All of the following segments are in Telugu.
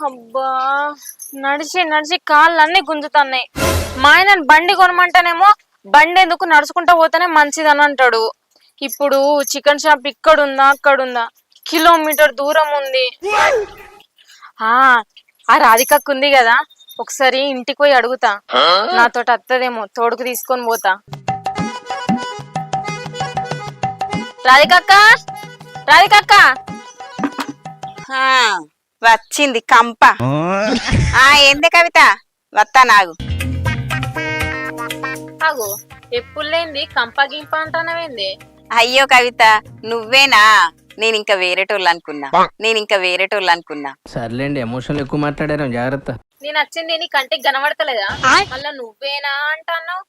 అబ్బా నడిచి నడిచి కాళ్ళన్నీ గుంజుతున్నాయి. మా ఆయన బండి కొనమంటానేమో బండి ఎందుకు నడుచుకుంటా పోతేనే మంచిదని అంటాడు. ఇప్పుడు చికెన్ షాప్ ఇక్కడుందా అక్కడుందా, కిలోమీటర్ దూరం ఉంది. ఆ ఆ రాధికక్క ఉంది కదా, ఒకసారి ఇంటికి పోయి అడుగుతా, నాతోటి అత్తదేమో, తోడుకు తీసుకొని పోతా. రాధికక్క, రాధికక్క వచ్చింది కంప. ఏంది కవిత, వత్తా నాగు. ఆగు, ఎప్పుడు లేంది కంప గింప అంటానవేంది? అయ్యో కవిత, నువ్వేనా? నేనింకా వేరేటోళ్ళు అనుకున్నా. సర్లేండి, ఎమోషన్లు ఎక్కువ మాట్లాడారు, జాగ్రత్త. నేను వచ్చింది నీ కంటికి కనబడతలేదా? మళ్ళా నువ్వేనా అంటాన్నావు.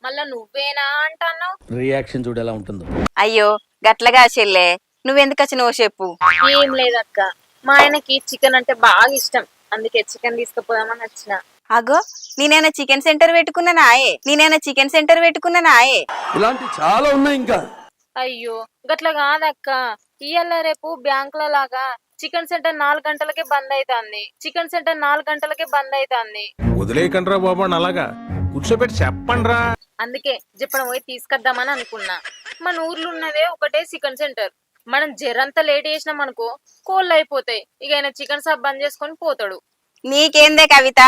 రియాక్షన్ చూడు ఎలా ఉంటుందో. అయ్యో గట్లగా చెల్లే, నువ్వెందుకు వచ్చినవో చెప్పు. ఏం లేదక్క, మా ఆయనకి చికెన్ అంటే బాగా ఇష్టం, అందుకే చికెన్ తీసుకుపోదామని వచ్చిన. అగో నేనైనా చికెన్ సెంటర్ పెట్టుకున్నానాయే. ఇలాంటి చాలా ఉన్నాయి ఇంకా. అయ్యో గట్ల కాదక్క, ఇయ్యాల రేపు బ్యాంకుల లాగా చికెన్ సెంటర్ 4 గంటలకే బంద్ అయితాంది. వదిలేయకండ్రా బాబు అలాగా కూర్చోబెట్టి చెప్పండ్రా. అందుకే చెప్పడం పోయి తీసుకొద్దామని అనుకున్నా. మన ఊర్లో ఉన్నదే ఒకటే చికెన్ సెంటర్, మనం జరంతా లేట్ చేసినాం అనుకో కోళ్ళు అయిపోతాయి. ఇక ఆయన చికెన్ షాప్ బంద్ చేసుకొని పోతాడు. నీకేందే కవిత,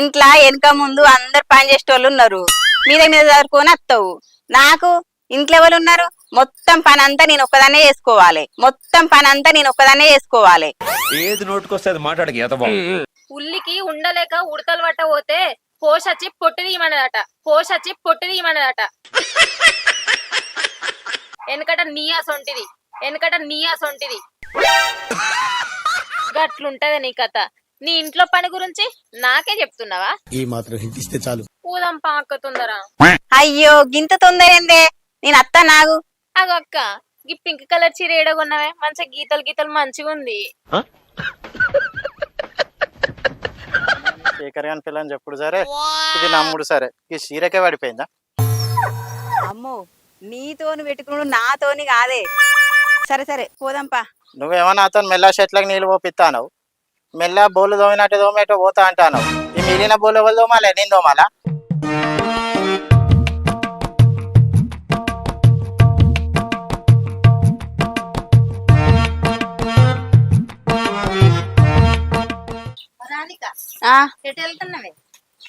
ఇంట్లో వెనక ముందు అందరు పని చేసేటోళ్ళు ఉన్నారు, మీద చదువుకొని వస్తావు. నాకు ఇంట్లో ఎవరు ఉన్నారు? మొత్తం పని అంతా నేను ఒక్కదాన్నే చేసుకోవాలి. ఏది నోటుకొస్తే అది మాట్లాడకి ఉల్లికి ఉండలేక ఉడతలు పట్ట పోతే పోషచ్చి పొట్టు తీయమన్నదట. వెనకట నీయా సొంటిది గట్లుంటది నీ కథ. నీ ఇంట్లో పని గురించి నాకే చెప్తున్నావా? ఈ మాత్రం హింట్ ఇస్తే చాలు. పూదం పాక తొందర. అయ్యో గింత తొందర ఏందే, నేను అత్తా నాగు. అగక్క, ఈ పింక్ కలర్ చీర ఏడగొన్నవే, మంచిగా గీతలు మంచిగా ఉంది. శేఖర్ గాని పిల్లని చెప్పుడు సరే, ఇది నమ్ముడు సరే, ఈ చీరకే పడిపోయిందా? అమ్మో, నీతోని పెట్టుకున్నాడు, నాతోని కాదే. సరే పోదాంపా. నువ్వేమన్నా అతను మెల్ల చెట్లకు నీళ్ళు పోపిస్తాను, మెల్ల బోలు దోమినట్టు దోమేటో పోతా అంటాను. ఈ మిగిలిన బోలు ఎవరు దోమాలే? నేను దోమాలా?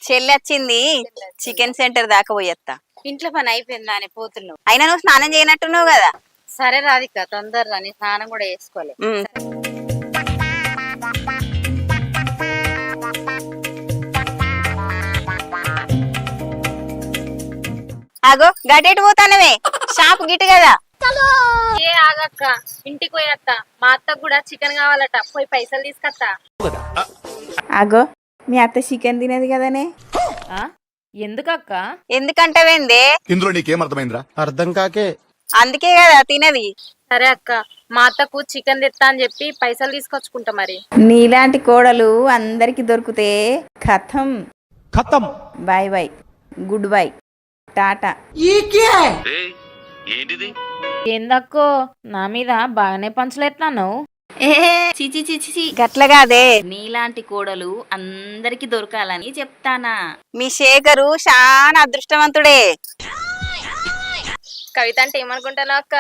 చెల్లి వచ్చింది, చికెన్ సెంటర్ దాకా పోయేస్తా. ఇంట్లో పని అయిపోయిందా అని పోతున్నావు? అయినా నువ్వు స్నానం చేయనట్టున్నావు కదా. సరే రాధిక, తొందరరా, నీ స్నానం కూడా చేసుకోవాలి. అగో గటెటు పోతానవే, షాప్ గిట్టు కదా. ఏ ఆగక్క, ఇంటికి పోయేస్తా. మా అత్తకు కూడా చికెన్ కావాలట, పోయి పైసలు తీసుకొస్తా. అగో మీ అత్త చికెన్ తినేది కదనే. ఎందుకక్క? ఎందుకంటావేందే? ఇందులో నీకేం అర్థమైందిరా? అర్థం కాకే. అందుకే కదా తినది. సరే అక్క, మా అత్తకు చికెన్ తెస్తా అని చెప్పి పైసలు తీసుకొచ్చుకుంటా. మరి నీలాంటి కోడలు అందరికి దొరికితే ఖతం. Bye good bye, tata. ఏందక్కో, నా మీద బాగానే పంచలేస్తున్నాను. చిచి గట్లగాదే. నీలాంటి కోడలు అందరికి దొరకాలని చెప్తానా. మీ శేఖరు చాలా అదృష్టవంతుడే. కవిత అంటే ఏమనుకుంటాను అక్క,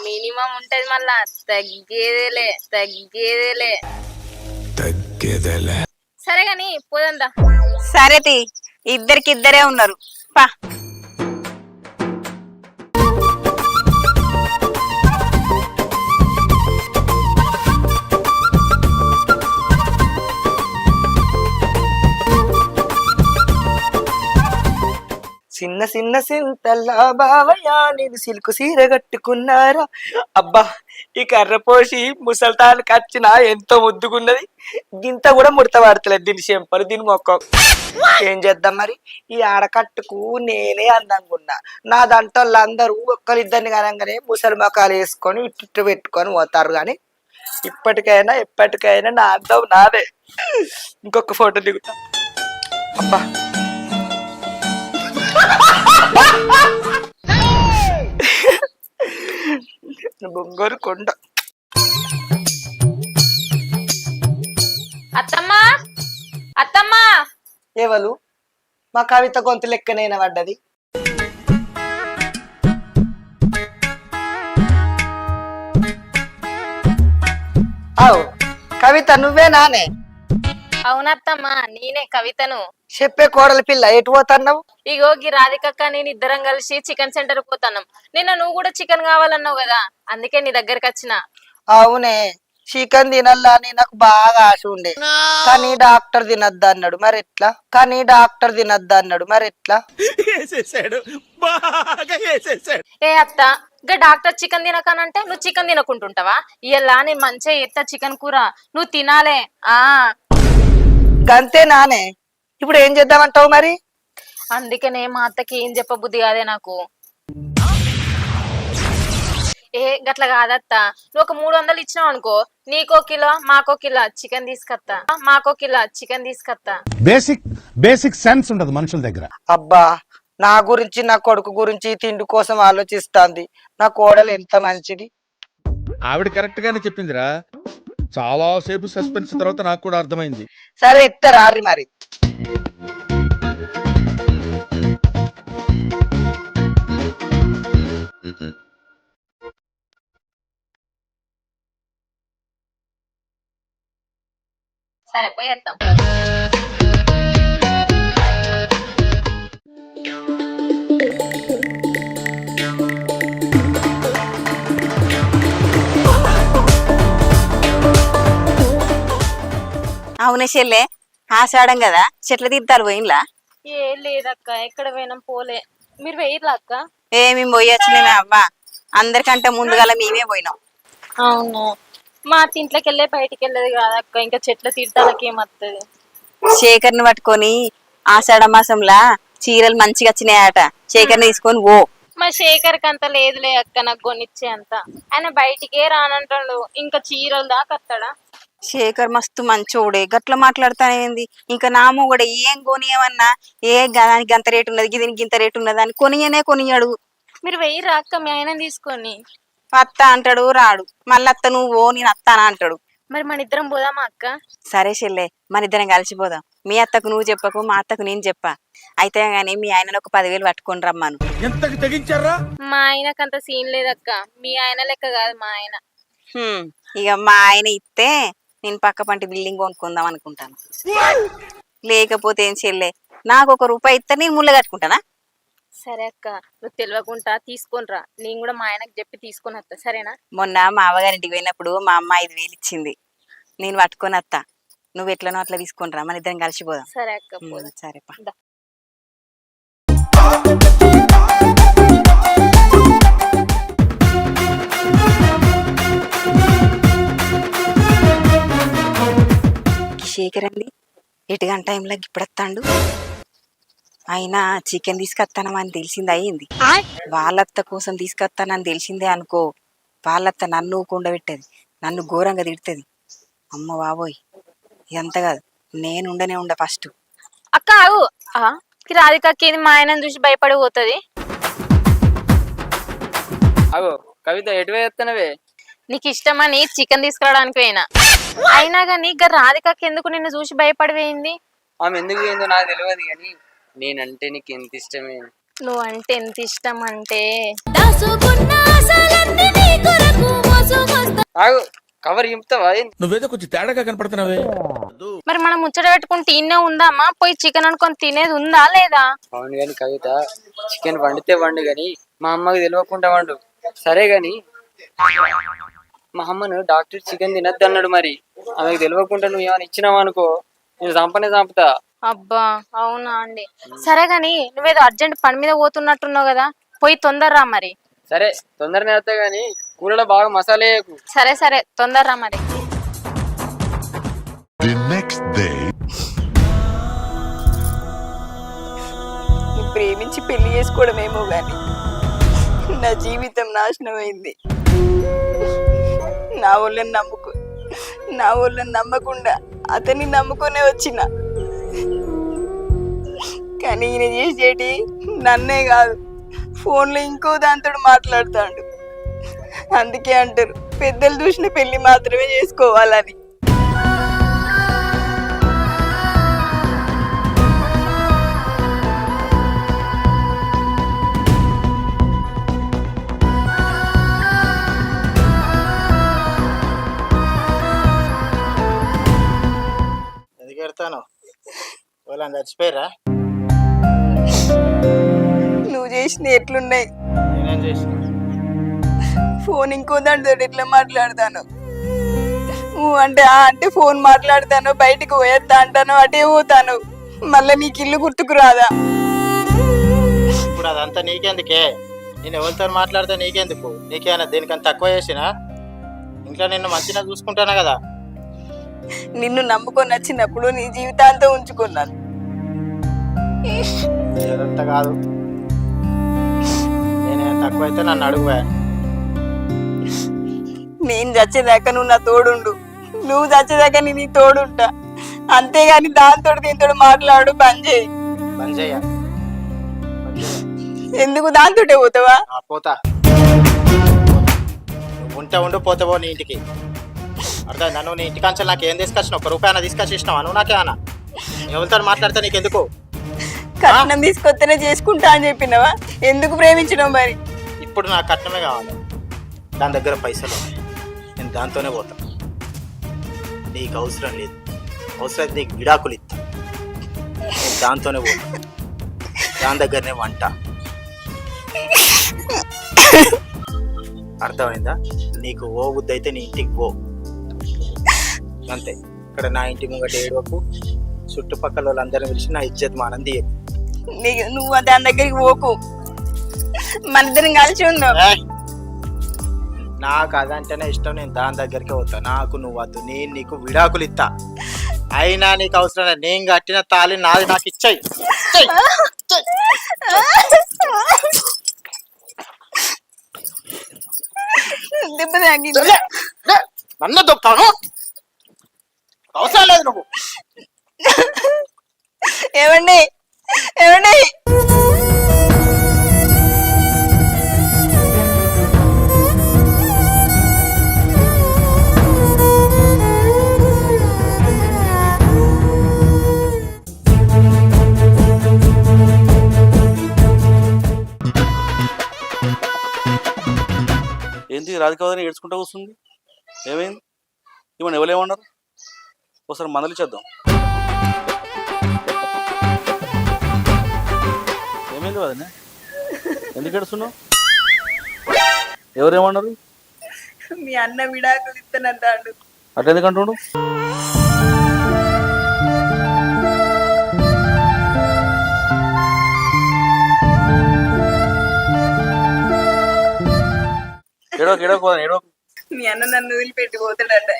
మినిమం ఉంటది, మళ్ళా తగ్గేదేలే. సరే గాని పోదందా. సరేతి, ఇద్దరికిద్దరే ఉన్నారు, పా. చిన్న చిన్న సింతల్లా బావయ్య, నేను సిల్కు సీర కట్టుకున్నారా. అబ్బా, ఈ కర్ర పోసి ముసల్తానికి వచ్చిన ఎంతో ముద్దుకున్నది. గింత కూడా ముడత పడతలేదు దీని చెంపలు, దీని మొక్క. ఏం చేద్దాం మరి, ఈ ఆడకట్టుకు నేనే అందంగా ఉన్నా. నా దంటోళ్ళు అందరూ ఒక్కరిద్దరిని కనంగానే ముసలి మొక్కలు వేసుకొని ఇట్టు పెట్టుకొని పోతారు. కానీ ఎప్పటికైనా నా అందం నాదే. ఇంకొక ఫోటో దిగుతా. అబ్బా, బొంగోరు కొండ. అత్తమ్మా ఎవరు మా కవిత గొంతు లెక్కనైనా పడ్డది. అవు కవిత నువ్వే నానే? అవునత్తమ్మా, నేనే కవితను. చెప్పే కోడలి పిల్ల ఎటు పోతున్నావు? ఇగో గీ రాధికక్క నేను ఇద్దరం కలిసి చికెన్ సెంటర్ పోతున్నాం. నిన్న నువ్వు కూడా చికెన్ కావాలన్నావు కదా, అందుకే నీ దగ్గరికి వచ్చిన. అవునే, చికెన్ తినాలని నాకు బాగా ఆశ ఉండే, కానీ డాక్టర్ తినద్దు అన్నాడు. మరి ఎట్లా? వేసేసాడు, బాగా వేసేసాడు. ఏ అత్త, గా డాక్టర్ చికెన్ తినకనంటే నువ్వు చికెన్ తినకుంటుంటావా? ఇలా నేను మంచిగా ఎత్తా చికెన్ కూర, నువ్వు తినాలే. గంతే నానే, ఇప్పుడు ఏం చేద్దామంటావు మరి? అందుకనే మా అత్తకి ఏం చెప్పబుద్ధి కాదే నాకు. ఏ గట్ల కాదత్త, నువ్వు ఒక 300 ఇచ్చినావు అనుకో, నీకో కిలో మాకో కిలో చికెన్ తీసుకొత్తా. బేసిక్ సెన్స్ ఉండదు మనుషుల దగ్గర. అబ్బా, నా గురించి నా కొడుకు గురించి తిండి కోసం ఆలోచిస్తాంది. నా కోడలు ఎంత మంచిది. ఆవిడ కరెక్ట్ గానే చెప్పిందిరా. చాలా సేపు సస్పెన్స్ తర్వాత నాకు కూడా అర్థమైంది. సరే ఇస్తారా మరి. సరే పోయేద్దాం. అవునే చెల్లె, ఆషాఢం కదా, చెట్ల తీర్థాలు పోయిన్లా? ఏ లేదక్క, ఎక్కడ పోయినాం పోలే. మీరు వెయ్యిర్లా అక్క? మేము పోయొచ్చినమే అవ్వా, అందరికంటే ముందుగాల మేమే పోయినాం. అవును, మా ఇంట్లోకి వెళ్ళే బయటికి వెళ్ళేది కాదక్క, ఇంకా చెట్ల తీర్థాలకి ఏమత్తది. శేఖర్ని పట్టుకొని ఆషాఢ మాసంలా చీరలు మంచిగా వచ్చినాయట, శేఖర్ని తీసుకొని ఓ. మా శేఖర్కి అంత లేదులే అక్క, నాకు కొనిచ్చే అంత. ఆయన బయటికే రానంటాడు, ఇంకా చీరలు దాకా వస్తాడా? శేఖర్ మస్తు మంచోడే, గట్ల మాట్లాడతానేంది. ఇంకా నా మొగుడు ఏం కొనియమన్నా, దానికి గంత రేటు ఉన్నది, దీనికి ఇంత రేటు ఉన్నది అని కొనియాడు. మీరు వెయ్యిర్రా అక్క మీ ఆయన తీసుకొని? అత్త అంటాడు, రాడు. మళ్ళీ అత్త నువ్వు నేను అత్తానా అంటాడు. మరి మన ఇద్దరం పోదామా అక్క? సరే చెల్లె, మన ఇద్దరం కలిసిపోదాం. మీ అత్తకు నువ్వు చెప్పకు, మా అత్తకు నేను చెప్పా. అయితే గాని మీ ఆయనను ఒక 10,000 పట్టుకొని రమ్మను. ఎంతకు తెగించారా? మా ఆయనకు అంత సీన్ లేదక్క, మీ ఆయన లెక్క కాదు మా ఆయన. ఇక మా ఆయన ఇస్తే నేను పక్క పంటి బిల్డింగ్ కొనుక్కుందాం అనుకుంటాను. లేకపోతే ఏం చెల్లె, నాకు ₹1 ఇస్తే నేను ముళ్ళ కట్టుకుంటానా? సరే అక్క, నువ్వు తెలియకుండా తీసుకొనిరా, నేను కూడా మా ఆయనకు చెప్పి తీసుకొని వస్తా, సరేనా? మొన్న మా అవ్వగారింటికి పోయినప్పుడు మా అమ్మ 5,000 ఇచ్చింది, నేను పట్టుకొని వస్తా. నువ్వు ఎట్లనో అట్లా తీసుకొనిరా, మన ఇద్దరం కలిసిపోదాం. సరే అక్క, పోదాం. సరేపా. శేఖర్ అండి ఎటు గంట టైంలో ఇప్పుడు వస్తాడు. అయినా చికెన్ తీసుకొస్తానమని తెలిసింది అయ్యింది, వాళ్ళత్త కోసం తీసుకొస్తానని తెలిసిందే అనుకో, వాళ్ళత్త నన్ను కుండబెట్టేది, నన్ను ఘోరంగా తిడుతుంది. అమ్మ బాబోయ్, ఇదంతా కాదు, నేను ఉండ ఫస్ట్. అక్క ఆగు, రాధికకి ఇది మా ఆయనను చూసి భయపడి పోతుంది. అగో కవిత, ఎటు వేస్తున్నావే? నీకు ఇష్టమని చికెన్ తీసుకురావడానికి పోయినా, అయినా గానీ ఇక రాధికకి ఎందుకు నిన్ను చూసి భయపడి పోయింది? ఆమె ఎందుకు ఏందో నాకు తెలియదు, కానీ నేనంటే నీకు ఎంత ఇష్టమే. నువ్వు అంటే ఎంత ఇష్టం అంటే, ఆగు, కవర్ ఇంపుతావా? నువ్వేదో కొంచెం తేడాగా కనపడుతున్నావే. మరి మనం ముచ్చట పెట్టుకుని తిన్నే ఉందామా, పోయి చికెన్ అనుకొని తినేది ఉందా లేదా? అవును కానీ కవిత, చికెన్ వండితే వండు గాని మా అమ్మకి తెలియకుండా వండు, సరే గాని. మా అమ్మను డాక్టర్ చికెన్ తినద్దు అన్నాడు, మరి ఆమెకు తెలియకుండా నువ్వు ఏమైనా ఇచ్చినావు అనుకో, నేను చంపుతా. అబ్బా అవునా అండి, సరే గాని నువ్వేదో అర్జెంట్ పని మీద పోతున్నట్టున్నావు కదా, పోయి తొందరరా మరి. సరే తొందరనే వస్తా గాని కూరలో బాగా మసాలా వేయకు. సరే తొందరరా మరి. ప్రేమించి పెళ్లి చేసుకోవడమేమో గాని నా జీవితం నాశనమైంది. నా వాళ్ళని నమ్మకుండా అతన్ని నమ్ముకునే వచ్చిన, కానీ ఈయన చేసేటి నన్నే కాదు, ఫోన్లో ఇంకో దాంతో మాట్లాడుతాడు. అందుకే అంటారు పెద్దలు చూసిన పెళ్లి మాత్రమే చేసుకోవాలని. ఏడుతాను వాళ్ళని చచ్చిపోయారా? నువ్వు చేసిన ఎట్లున్నాయి? నేనేం చేసిన? ఫోన్ ఇంకో దాంతో ఎట్లా మాట్లాడతాను? నువ్వు అంటే అంటే ఫోన్ మాట్లాడతాను, బయటికి పోయేస్తా అంటాను, అటే పోతాను, మళ్ళీ నీకు ఇల్లు గుర్తుకు రాదా? ఇప్పుడు అదంతా నీకెందుకే? నేను ఎవరితో మాట్లాడితే నీకెందుకు? నీకేమైనా దేనికన్నా తక్కువ చేసినా? ఇంట్లో నిన్ను మంచిగా చూసుకుంటానా కదా. నిన్ను నమ్ముకొని వచ్చినప్పుడు నీ జీవితాంతం ఉంచుకున్నాను. ఏదంతా కాదు, నేనేం తక్కువైతే నన్ను అడుగువా. నేను చచ్చేదాకా నువ్వు నా తోడుండు, నువ్వు చచ్చేదాకా నేను నీ తోడుంటా. అంతేగాని దాంతో దీంతో మాట్లాడు బంద్ చేయి. పని చెయ్య. ఎందుకు దాంతోటే పోతావా? పోతా. నువ్వు ఉంటే ఉండు, పోతే పో నీ ఇంటికి. అర్థం? నన్ను నీ ఇంటికి అంచెలు నాకు ఏం తీసుకొచ్చినావు? ఒక్క రూపాయన తీసుకొచ్చి ఇచ్చినావు? నువ్వు నాకే అన్న ఎవరితో మాట్లాడితే నీకెందుకు? కట్నం తీసుకొస్తేనే చేసుకుంటా అని చెప్పినవా? ఎందుకు ప్రేమించినావు మరి? ఇప్పుడు నాకు కట్నమే కావాలి. దాని దగ్గర పైసలు ఉన్నాయి, నేను దాంతోనే పోతా. నీకు అవసరం లేదు, అవసరం నీకు విడాకులు ఇస్తా, నేను దాంతోనే పోతా. దాని దగ్గరనే వంట. అర్థమైందా? నీకు ఓ బుద్ధి అయితే నీ ఇంటికి పో, అంతే. ఇక్కడ నా ఇంటి ముంగట ఏడవకు, చుట్టుపక్కల వాళ్ళందరినీ పిలిచి నా ఇజ్జత్ మానం తీయ. నువ్వు దాని దగ్గరికి పోకు, మన ఇద్దరం కలిసి ఉందాం. నాకు అదంటేనే ఇష్టం, నేను దాని దగ్గరికి పోతా. నాకు నువ్వు వద్దు, నేను నీకు విడాకులు ఇస్తా. అయినా నీకు అవసరం లేదు, నేను కట్టిన తాళి నాది, నాకు ఇచ్చాయి. దెబ్బ తాకింది. నన్ను దొప్పాను, అవసరం లేదు నువ్వు. ఏమండి ఏమండి? ఏంటి రాధికావదని ఏడ్చుకుంటూ వస్తుంది? ఏమైంది? ఇవన్నీ ఎవరేమన్నారు? ఒకసారి మందలి చేద్దాం. ఏమైంది వదిన? ఎందుకు ఏడుస్తున్నావు? ఎవరేమన్నారు? మీ అన్న విడాకులు ఇస్తానంటాడు. అట్లా ఎందుకు అంటుండు? ఏడవకు. మీ అన్న నన్ను వదిలిపెట్టి పోతాడట.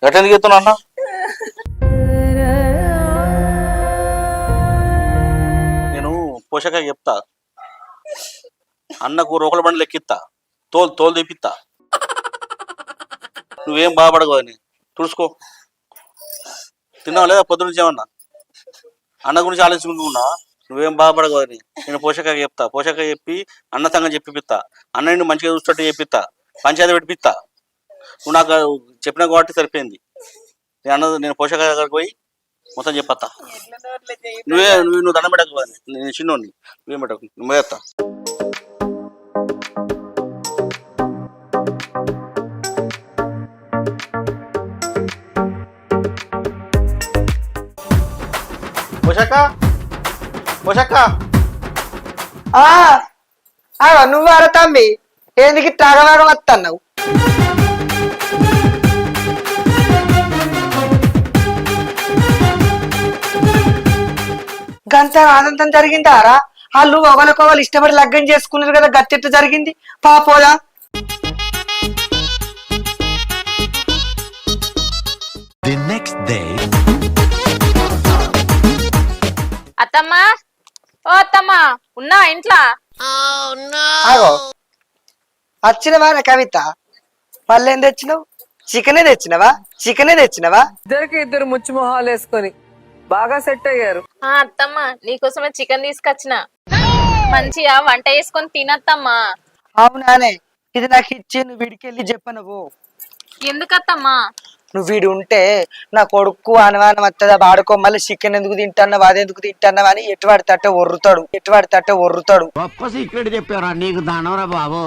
ఎట్లా ఎందుకు చెప్తున్నా అన్న? నేను పోషక చెప్తా, అన్నకు రోకల బండి లెక్కిస్తా, తోలు తెప్పిస్తా. నువ్వేం బాధపడకు అని తుడుచుకో. తిన్నావా లేదా పొద్దు నుంచి? ఏమన్నా అన్న గురించి ఆలోచించుకుంటున్నావా? నువ్వేం బాధపడకు అని నేను పోషక చెప్తా. పోషక చెప్పి అన్న సంగతి చెప్పిస్తా, అన్న నిన్ను మంచిగా చూసేటట్టు చెప్పిస్తా, పంచాయతీ పెట్టిస్తా. నువ్వు నాకు చెప్పిన కాబట్టి సరిపోయింది. నేను పోషక దగ్గరికి పోయి మొత్తం చెప్పత్తా. నువ్వు దండం పెట్టకు, నేను చిన్నోడిని, నువ్వేం పెట్టకు, నువ్వు వేస్తా. పోషక్క నువ్వు అర తమ్మి, ఎందుకు తాగవాగం వస్తున్నావు? గంత ఆనందం జరిగిందారా? వాళ్ళు ఒకరికొకరు ఇష్టపడి లగ్గం చేసుకున్నారు కదా, గట్టెట్టు జరిగింది పాపోదా? అత్తమ్మా, ఓ అత్తమ్మా, ఉన్నా ఇంట్లో? ఆగో వచ్చిన వారా కవిత, మళ్ళీ ఏం తెచ్చినావు? చికెనే తెచ్చినవా? ఇద్దరికి ఇద్దరు ముచ్చు మొహాలు వేసుకొని బాగా సెట్ అయ్యారు. అత్తమ్మా, నీకోసమే చికెన్ తీసుకొచ్చిన, మంచిగా వంట చేసుకొని తినత్తమ్మా. అవునానే, ఇది నాకు ఇచ్చి నువ్వు విడికెళ్ళి చెప్పనవు. ఎందుకత్తమ్మా? నువ్వు వీడు ఉంటే నా కొడుకు అనుమానం వస్తుందా వాడుకో మళ్ళీ చికెన్ ఎందుకు తింటున్నావు అదెందుకు తింటున్నావు అని ఎటువాడి తట్టే ఒర్రుతాడు గొప్ప సీక్రెట్ చెప్పారా నీకు దానవరా బాబు.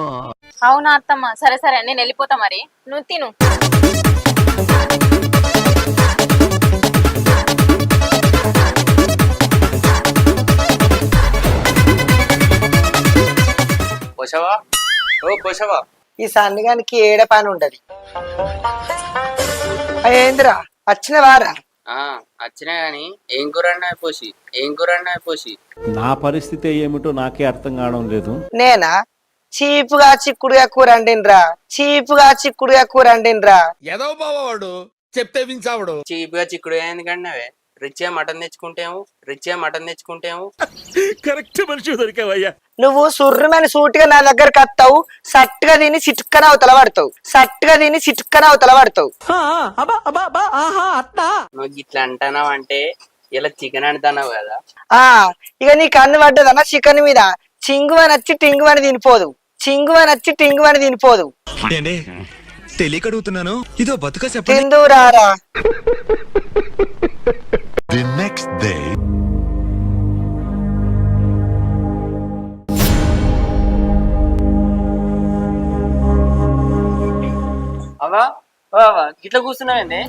అవునా అత్తమ్మ, సరే సరే నేను వెళ్ళిపోతా, మరి నువ్వు తిను. పోషవా ఓ పోషవా, ఈ సన్నిగానికి ఏడ పని ఉండదు. ఏందిరా వచ్చిన వారా? వచ్చినా గాని ఏం కూర పోసి. నా పరిస్థితి ఏమిటో నాకే అర్థం కావడం లేదు. నేనా చీపుగా చిక్కుడుగా కూర అండిన్రా. ఏదో బావాడు చెప్తే వించావుడు. చీపుగా చిక్కుడు ఎందుకంటే రిచ్గా మటన్ తెచ్చుకుంటేము. కరెక్ట్ మనిషి దొరికావయ్యా. నువ్వు సుర్రమని సూటిగా నా దగ్గరకు వస్తావు, సట్టుగా దీన్ని చిటుక్కన అవతల పడతావు. నువ్వు ఇట్లా అంటున్నావు అంటే ఇలా చికెన్ అంటున్నావు కదా. ఇక నీ కన్ను పడ్డదన్న చికెన్ మీద చింగువని వచ్చి టింగువని తినిపోదు. తెలియకడుగుతున్నాను, ఇదో బతుక తిందురారా. The next day. అవా ఇట్లా కూర్చున్నావండి?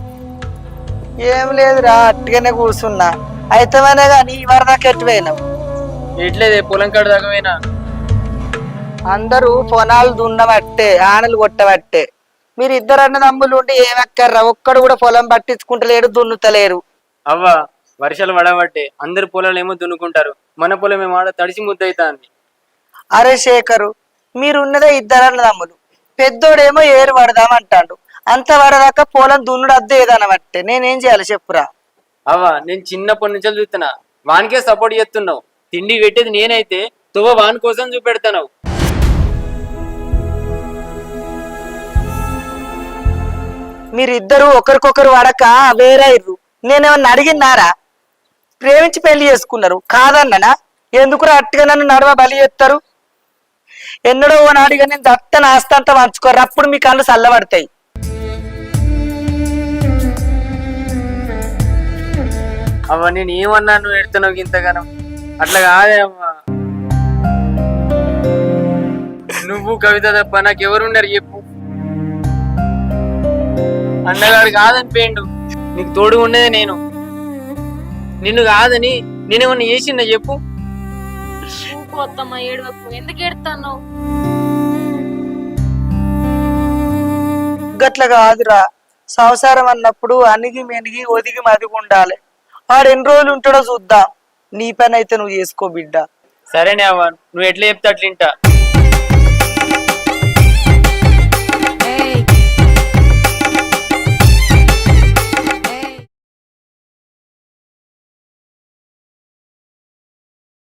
ఏం లేదురా, అట్టుగానే కూర్చున్నా. అయితేమనే గాని వరదాకా ఎట్టుపోయినావు. ఎట్లేదే పొలం కాడ దాకా పోయినా. అందరూ పొలాలు దున్నబట్టే, ఆనలు కొట్టబట్టే. మీరు ఇద్దరు అన్నదమ్ములు ఉండి ఏమక్కర్రా, ఒక్కడు కూడా పొలం పట్టించుకుంటలేడు, దున్నుతలేరు. అవ్వా వర్షాలు పడబట్టే అందరు పొలాలు ఏమో దున్నుకుంటారు, మన పొలం ఏమో ఆడ తడిసి ముద్దవుతాంది. అరే శేఖరు, మీరున్నదే ఇద్దరు అన్నదమ్ములు, పెద్దోడేమో ఏరు పడదామంటాడు. అంత పడదాకా పొలం దున్నుడు అద్దు ఏదనబట్టే. నేనేం చేయాలి చెప్పురా? అవ్వా నేను చిన్నప్పటి నుంచి చూస్తున్నా, వానికే సపోర్ట్ చేస్తున్నావు. తిండి పెట్టేది నేనైతే తువ్వ వాని కోసం చూపెడతావు. మీరిద్దరు ఒకరికొకరు వడక వేరైర్రు. నేనేమన్నా అడిగినారా? ప్రేమించి పెళ్లి చేసుకున్నారు కాదన్ననా? ఎందుకురా అట్టుగా నన్ను నడవ బలి చేస్తారు? ఎన్నడో ఓ నాడిగా నేను దత్తన ఆస్తంతా పంచుకోరు, అప్పుడు మీ కళ్ళు చల్లబడతాయి. అవ్వ నేను ఏమన్నా నువ్వు ఎడుతున్నావు ఇంతగానం? అట్లా కాదే అమ్మా, నువ్వు కవిత తప్ప నాకు ఎవరున్నారు చెప్పు? అన్నగాడు కాదని పోయిండు, నీకు తోడు ఉండేది నేను. నిన్ను కాదని నేనేమన్నా చేసిందా చెప్పు? అత్తమ్మ ఏడవకు, ఎందుకు ఏడుతాను? గట్ల కాదురా, సంసారం అన్నప్పుడు అణిగి మెనిగి ఒదిగి మదిగి ఉండాలి. వాడు ఎన్ని రోజులు ఉంటాడో చూద్దాం. నీ పని అయితే నువ్వు చేసుకో బిడ్డ. సరేనే అవ్వ, నువ్వు ఎట్లా చెప్తే అట్లా వింటా.